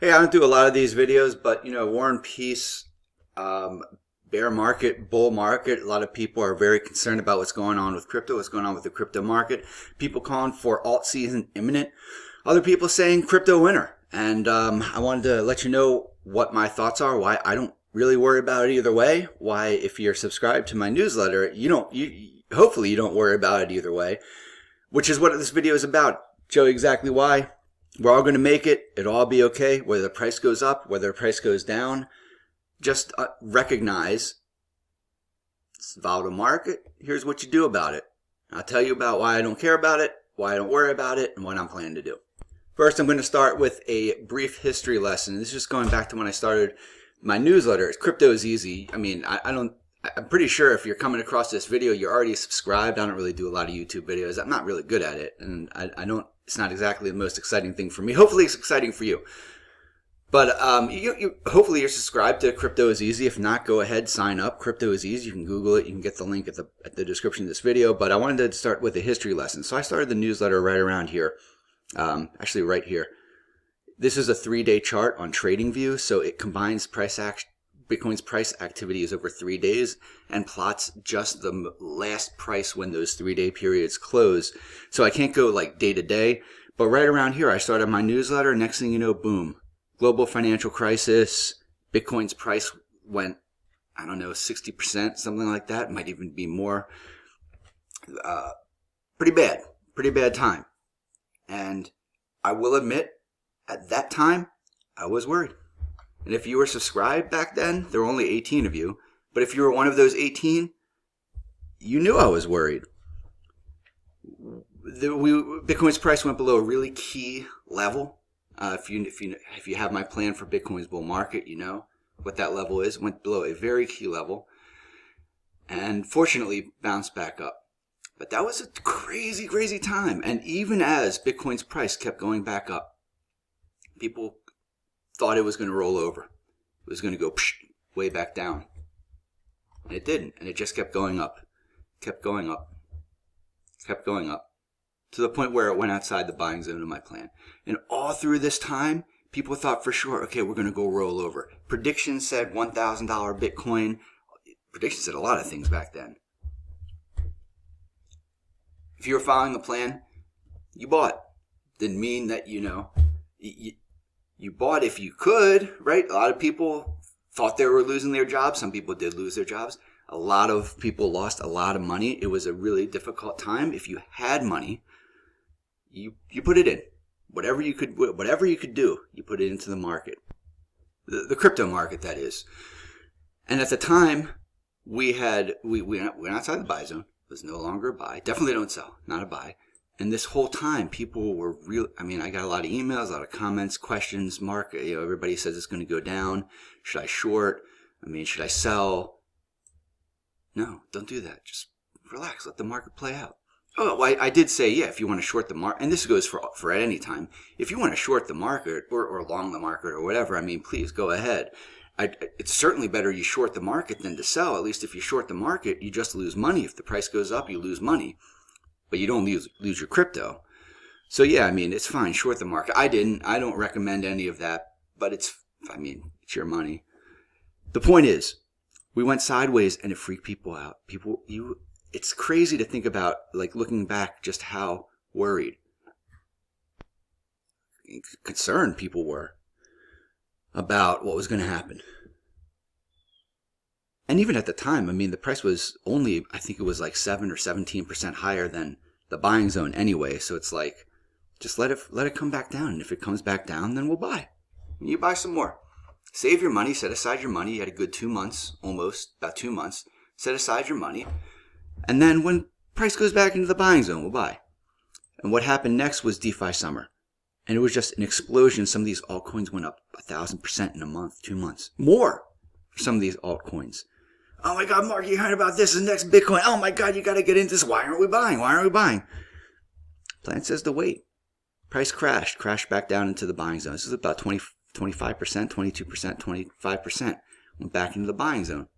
Hey, I don't do a lot of these videos, but War and Peace, bear market, bull market. A lot of people are very concerned about what's going on with crypto, what's going on with the crypto market. People calling for alt season imminent. Other people saying crypto winter. And I wanted to let you know what my thoughts are, why I don't really worry about it either way. Why, if you're subscribed to my newsletter, hopefully you don't worry about it either way, which is what this video is about. Show you exactly why. We're all going to make it. It'll all be okay, whether the price goes up, whether the price goes down. Just recognize it's a volatile market. Here's what you do about it. I'll tell you about why I don't care about it, why I don't worry about it, and what I'm planning to do. First, I'm going to start with a brief history lesson. This is just going back to when I started my newsletter. Crypto is easy. I mean, I'm pretty sure if you're coming across this video, you're already subscribed. I don't really do a lot of YouTube videos. I'm not really good at it, and it's not exactly the most exciting thing for me. Hopefully it's exciting for you. But hopefully you're subscribed to Crypto is Easy. If not, go ahead, sign up. Crypto is Easy. You can Google it. You can get the link at the description of this video. But I wanted to start with a history lesson. So I started the newsletter right around here. Actually right here. This is a 3-day chart on TradingView. So it combines Bitcoin's price activities over 3 days and plots just the last price when those 3-day periods close. So I can't go like day to day, but right around here I started my newsletter. Next thing you know, boom, global financial crisis. Bitcoin's price went, I don't know, 60%, something like that. It might even be more. Pretty bad time. And I will admit, at that time, I was worried. And if you were subscribed back then, there were only 18 of you. But if you were one of those 18, you knew I was worried. Bitcoin's price went below a really key level. If you have my plan for Bitcoin's bull market, you know what that level is. Went below a very key level, and fortunately bounced back up. But that was a crazy, crazy time. And even as Bitcoin's price kept going back up, people thought it was going to roll over. It was going to go way back down. And it didn't. And it just kept going up. Kept going up. Kept going up. To the point where it went outside the buying zone of my plan. And all through this time, people thought for sure, okay, we're going to go roll over. Predictions said $1,000 Bitcoin. Predictions said a lot of things back then. If you were following the plan, you bought. Didn't mean that, you bought if you could, right? A lot of people thought they were losing their jobs. Some people did lose their jobs. A lot of people lost a lot of money. It was a really difficult time. If you had money, you put it in. Whatever you could do, you put it into the market. The crypto market, that is. And at the time, we went outside the buy zone. It was no longer a buy. Definitely don't sell, not a buy. And this whole time, people were I got a lot of emails, a lot of comments, questions. Mark, everybody says it's going to go down. Should I short? Should I sell? No, don't do that. Just relax. Let the market play out. Oh, well, I did say, yeah, if you want to short the market, and this goes for at any time. If you want to short the market or long the market or whatever, please go ahead. It's certainly better you short the market than to sell. At least if you short the market, you just lose money. If the price goes up, you lose money. But you don't lose your crypto. So yeah, it's fine. Short the market. I don't recommend any of that. But it's your money. The point is, we went sideways and it freaked people out. It's crazy to think about, like looking back, just how worried, concerned people were about what was going to happen. And even at the time, the price was only, I think it was like 7 or 17% higher than the buying zone anyway. So it's like, just let it come back down. And if it comes back down, then we'll buy. And you buy some more. Save your money, set aside your money. You had a good 2 months, about 2 months. Set aside your money. And then when price goes back into the buying zone, we'll buy. And what happened next was DeFi summer. And it was just an explosion. Some of these altcoins went up 1,000% in a month, 2 months. More for some of these altcoins. Oh my God, Mark, you heard about this? The next Bitcoin. Oh my God, you got to get into this. Why aren't we buying? Why aren't we buying? Plan says to wait. Price crashed back down into the buying zone. This is about 25%, 22%, 25%. Went back into the buying zone.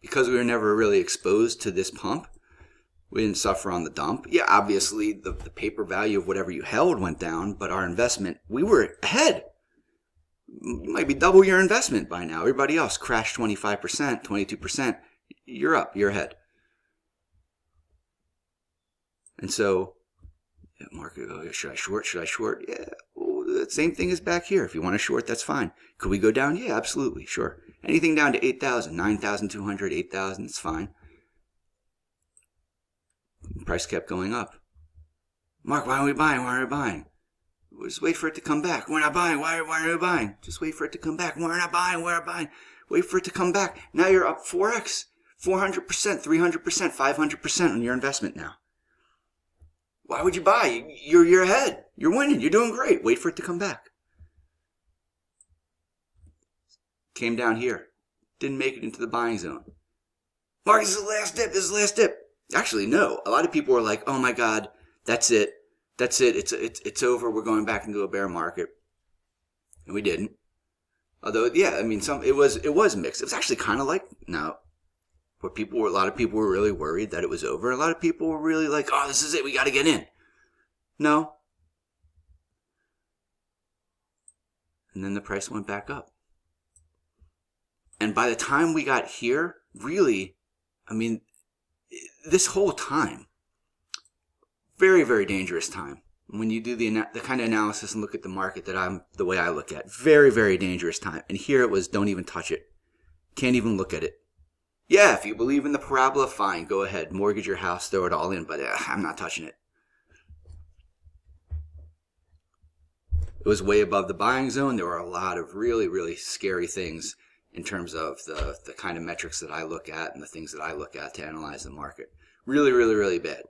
Because we were never really exposed to this pump, We didn't suffer on the dump. Yeah, obviously the paper value of whatever you held went down, but our investment, we were ahead. You might be double your investment by now. Everybody else crashed 25%, 22%. You're up, you're ahead. And so, market, should I short? Should I short? Yeah, well, the same thing is back here. If you want to short, that's fine. Could we go down? Yeah, absolutely, sure. Anything down to 8,000, 9,200, 8,000, it's fine. The price kept going up. Mark, why aren't we buying? Why aren't we buying? Just wait for it to come back. We're not buying. Why are we buying? Just wait for it to come back. We're not buying. We're not buying. Wait for it to come back. Now you're up 4x, 400%, 300%, 500% on your investment now. Why would you buy? You're ahead. You're winning. You're doing great. Wait for it to come back. Came down here. Didn't make it into the buying zone. Mark, this is the last dip. This is the last dip. Actually, no. A lot of people were like, oh my God, that's it. That's it. It's over. We're going back into a bear market. And we didn't. Although, yeah, I mean, it was mixed. It was actually kind of like, no. Where a lot of people were really worried that it was over. A lot of people were really like, oh, this is it. We got to get in. No. And then the price went back up. And by the time we got here, really, I mean, this whole time, very, very dangerous time. When you do the kind of analysis and look at the market the way I look at, very, very dangerous time. And here it was, don't even touch it. Can't even look at it. Yeah, if you believe in the parabola, fine, go ahead. Mortgage your house, throw it all in, but I'm not touching it. It was way above the buying zone. There were a lot of really, really scary things in terms of the kind of metrics that I look at and the things that I look at to analyze the market. Really, really, really bad.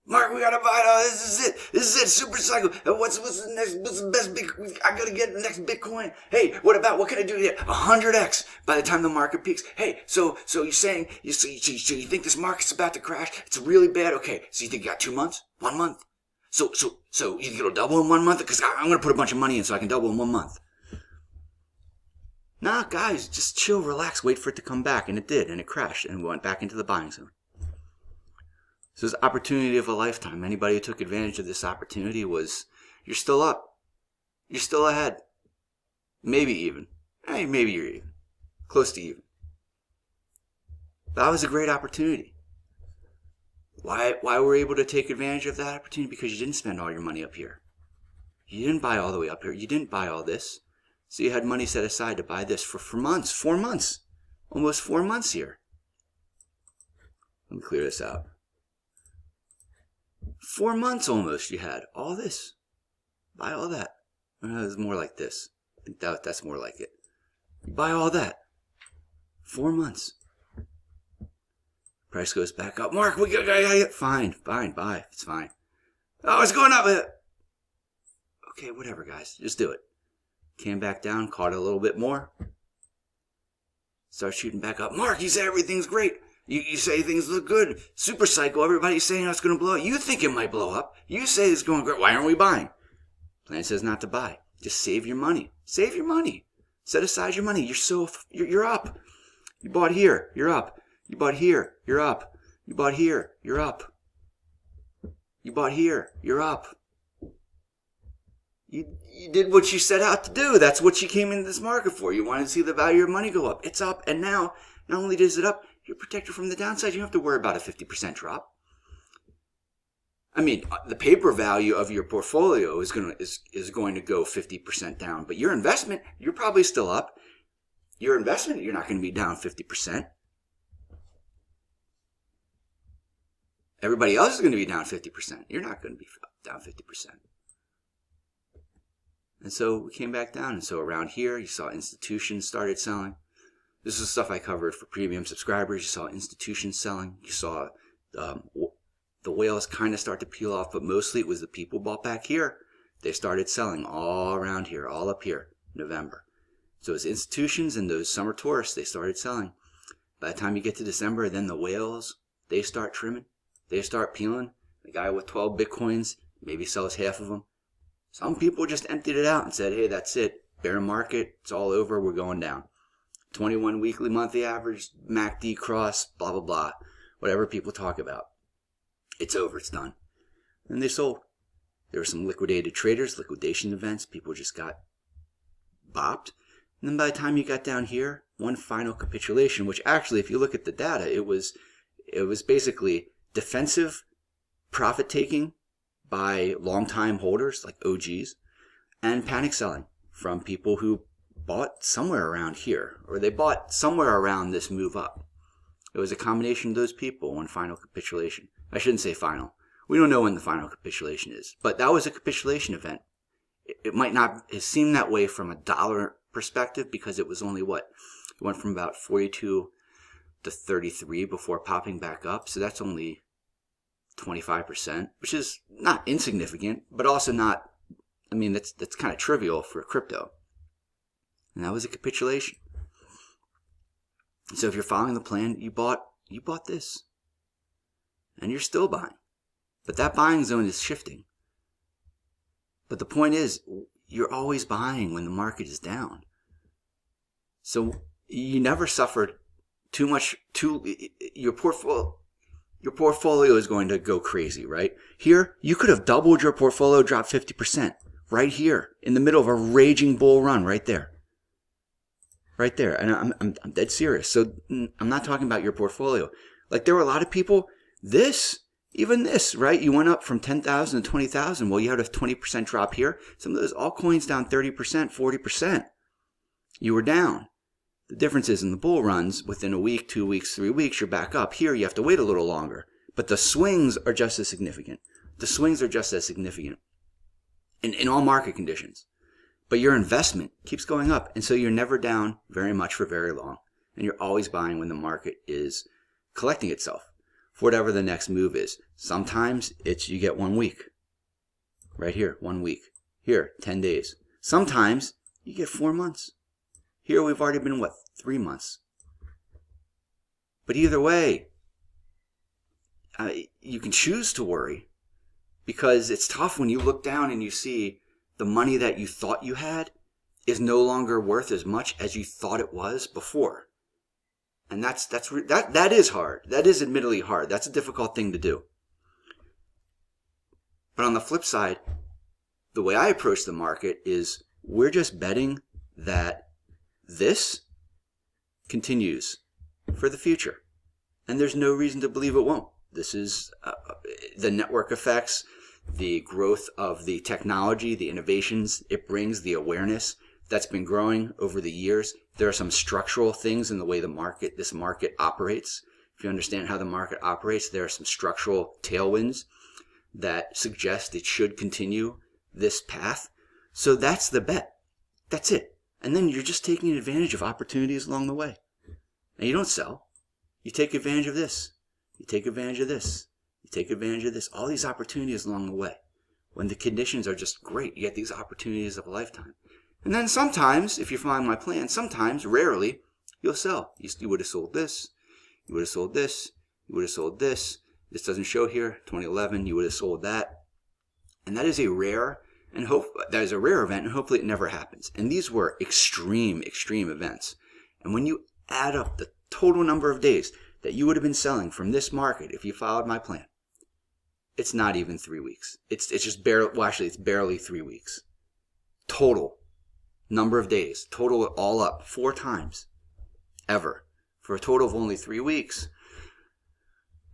Mark, we gotta buy it. Oh, this is it. This is it. Supercycle. What's the next? What's the best big? I gotta get the next Bitcoin. Hey, what can I do to get 100x by the time the market peaks? Hey, so you're saying you think this market's about to crash? It's really bad. Okay, so you think you got 2 months? 1 month? So you think it'll double in 1 month? Because I'm gonna put a bunch of money in so I can double in 1 month. Nah, guys, just chill, relax, wait for it to come back, and it did, and it crashed, and we went back into the buying zone. So this opportunity of a lifetime. Anybody who took advantage of this opportunity you're still up. You're still ahead. Maybe even. Hey, maybe you're even. Close to even. That was a great opportunity. Why were we able to take advantage of that opportunity? Because you didn't spend all your money up here. You didn't buy all the way up here. You didn't buy all this. So you had money set aside to buy this for months. 4 months. Almost 4 months here. Let me clear this out. 4 months almost you had all this. Buy all that. No, it's more like this. I think that's more like it. You buy all that. 4 months. Price goes back up. Mark, we got fine, buy. It's fine. Oh, it's going up. Okay, whatever, guys. Just do it. Came back down, caught it a little bit more. Start shooting back up. Mark, you say everything's great. You say things look good. Supercycle, everybody's saying it's going to blow up. You think it might blow up. You say it's going great. Why aren't we buying? Plan says not to buy. Just save your money. Save your money. Set aside your money. You're up. You bought here. You're up. You bought here. You're up. You bought here. You're up. You bought here. You're up. You did what you set out to do. That's what you came into this market for. You wanted to see the value of your money go up. It's up. And now, not only is it up, you're protected from the downside. You don't have to worry about a 50% drop. I mean, the paper value of your portfolio is going to go 50% down. But your investment, you're probably still up. Your investment, you're not going to be down 50%. Everybody else is going to be down 50%. You're not going to be down 50%. And so we came back down. And so around here, you saw institutions started selling. This is stuff I covered for premium subscribers. You saw institutions selling. You saw the whales kind of start to peel off, but mostly it was the people bought back here. They started selling all around here, all up here, November. So it's institutions and those summer tourists, they started selling. By the time you get to December, then the whales, they start trimming. They start peeling. The guy with 12 Bitcoins maybe sells half of them. Some people just emptied it out and said, hey, that's it. Bear market, it's all over, we're going down. 21 weekly monthly average, MACD cross, blah, blah, blah. Whatever people talk about. It's over, it's done. And they sold. There were some liquidated traders, liquidation events. People just got bopped. And then by the time you got down here, one final capitulation, which actually, if you look at the data, it was basically defensive profit taking by long-time holders like OGs and panic selling from people who bought somewhere around here, or they bought somewhere around this move up. It was a combination of those people, one final capitulation. I shouldn't say final. We don't know when the final capitulation is, but that was a capitulation event. It might not seem that way from a dollar perspective because it was only what? It went from about 42 to 33 before popping back up, so that's only 25%, which is not insignificant, but also not, I mean, that's kind of trivial for crypto. And that was a capitulation. So if you're following the plan, you bought this. And you're still buying. But that buying zone is shifting. But the point is, you're always buying when the market is down. So you never suffered too much, your portfolio is going to go crazy, right? Here, you could have doubled your portfolio, dropped 50%. Right here, in the middle of a raging bull run, right there. Right there. And I'm dead serious. So I'm not talking about your portfolio. Like there were a lot of people, even this, right? You went up from 10,000 to 20,000. Well, you had a 20% drop here. Some of those altcoins down 30%, 40%. You were down. The difference is in the bull runs, within a week, 2 weeks, 3 weeks, you're back up. Here, you have to wait a little longer. But the swings are just as significant. The swings are just as significant in all market conditions. But your investment keeps going up. And so you're never down very much for very long. And you're always buying when the market is collecting itself for whatever the next move is. Sometimes you get 1 week. Right here, 1 week. Here, 10 days. Sometimes you get 4 months. Here we've already been, 3 months. But either way, you can choose to worry because it's tough when you look down and you see the money that you thought you had is no longer worth as much as you thought it was before. And that is hard. That is admittedly hard. That's a difficult thing to do. But on the flip side, the way I approach the market is we're just betting that this continues for the future. And there's no reason to believe it won't. This is the network effects, the growth of the technology, the innovations it brings, the awareness that's been growing over the years. There are some structural things in the way this market operates. If you understand how the market operates, there are some structural tailwinds that suggest it should continue this path. So that's the bet. That's it. And then you're just taking advantage of opportunities along the way. And you don't sell. You take advantage of this. You take advantage of this. You take advantage of this. All these opportunities along the way. When the conditions are just great, you get these opportunities of a lifetime. And then sometimes, if you're following my plan, sometimes, rarely, you'll sell. You would have sold this. You would have sold this. You would have sold this. This doesn't show here. 2011, you would have sold that. And that is a rare event, and hopefully it never happens. And these were extreme events. And when you add up the total number of days that you would have been selling from this market if you followed my plan, it's not even 3 weeks. It's just barely, well, actually, it's barely 3 weeks. Total number of days, total all up 4 times ever for a total of only 3 weeks.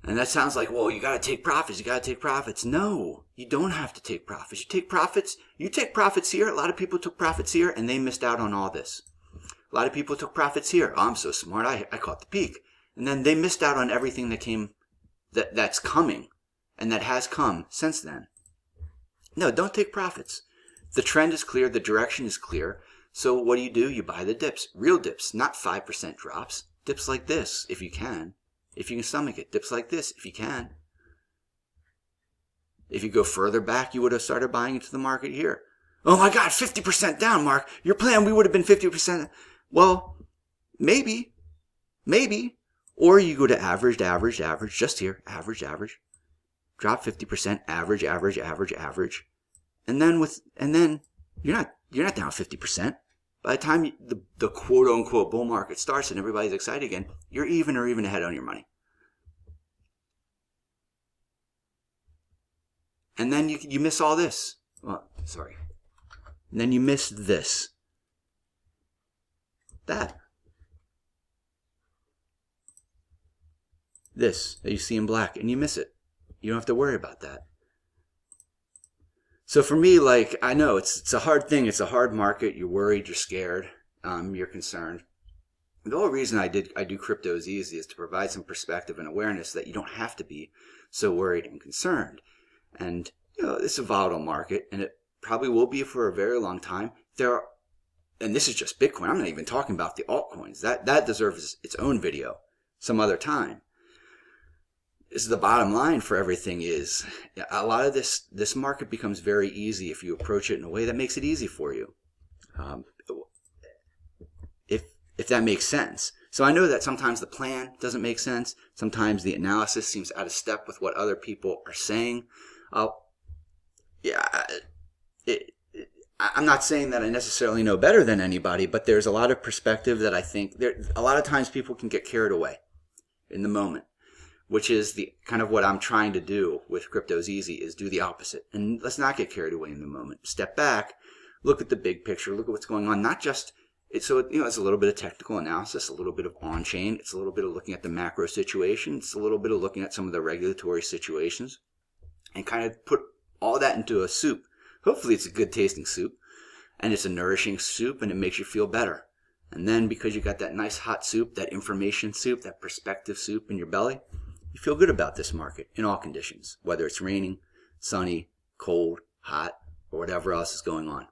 And that sounds like, well, you got to take profits. You got to take profits. No, you don't have to take profits. You take profits here. A lot of people took profits here and they missed out on all this. A lot of people took profits here. Oh, I'm so smart. I caught the peak. And then they missed out on everything that's coming and that has come since then. No, don't take profits. The trend is clear. The direction is clear. So what do? You buy the dips, real dips, not 5% drops. Dips like this, if you can. If you can stomach it, dips like this, if you can. If you go further back, you would have started buying into the market here. Oh my God, 50% down, Mark. Your plan, we would have been 50%. Well, maybe. Or you go to average, just here, average. Drop 50%, average. And then you're not down 50%. By the time the quote unquote bull market starts and everybody's excited again, you're even or even ahead on your money. And then you miss all this. Well, sorry. And then you miss this. This that you see in black, and you miss it. You don't have to worry about that. So for me, like, I know it's a hard thing. It's a hard market. You're worried. You're scared. You're concerned. The whole reason I do Crypto is Easy is to provide some perspective and awareness that you don't have to be so worried and concerned. And it's a volatile market, and it probably will be for a very long time. And this is just Bitcoin. I'm not even talking about the altcoins. That deserves its own video some other time. This is the bottom line for everything. Is a lot of this market becomes very easy if you approach it in a way that makes it easy for you. If that makes sense. So I know that sometimes the plan doesn't make sense. Sometimes the analysis seems out of step with what other people are saying. I'm not saying that I necessarily know better than anybody, but there's a lot of perspective that I think a lot of times people can get carried away in the moment, which is the kind of what I'm trying to do with Crypto's Easy, is do the opposite. And let's not get carried away in the moment. Step back, look at the big picture, look at what's going on. Not just it's a little bit of technical analysis, a little bit of on-chain, it's a little bit of looking at the macro situation, it's a little bit of looking at some of the regulatory situations, and kind of put all that into a soup. Hopefully it's a good tasting soup, and it's a nourishing soup, and it makes you feel better. And then because you got that nice hot soup, that information soup, that perspective soup in your belly, you feel good about this market in all conditions, whether it's raining, sunny, cold, hot, or whatever else is going on.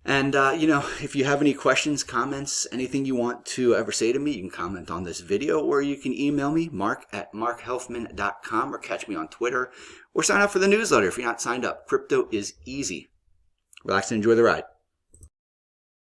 And, if you have any questions, comments, anything you want to ever say to me, you can comment on this video, or you can email me, mark@markhelfman.com, or catch me on Twitter, or sign up for the newsletter if you're not signed up. Crypto is easy. Relax and enjoy the ride.